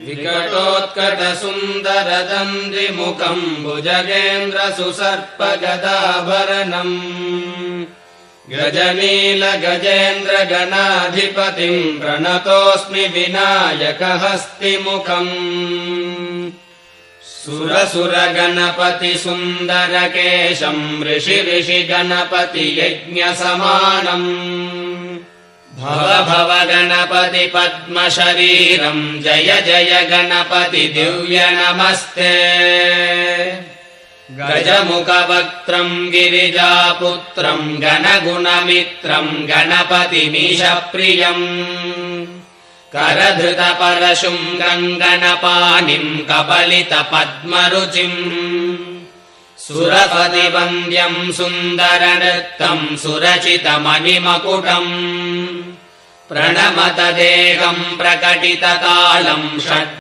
विकटोत्कटसुन्दरदन्दिमुखम् भुजगेन्द्रसुसर्पगदाभरणम् गजनीलगजेन्द्रगणाधिपतिम् प्रणतोऽस्मि विनायकहस्तिमुखम् सुरसुरगणपतिसुन्दरकेशम् ऋषिगणपतियज्ञसमानम् भव भव गणपति पद्मशरीरम् जय जय गणपति दिव्य नमस्ते गजमुखवक्त्रम् गिरिजापुत्रम् गणगुणमित्रम् गणपतिमीशप्रियम् करधृतपरशुम् गङ्गणपाणिम् कबलितपद्मरुचिम् सुरपतिवन्द्यम् सुन्दरनृत्तम् सुरचितमणिमकुटम् प्रणमत देहम् प्रकटितकालम् षट्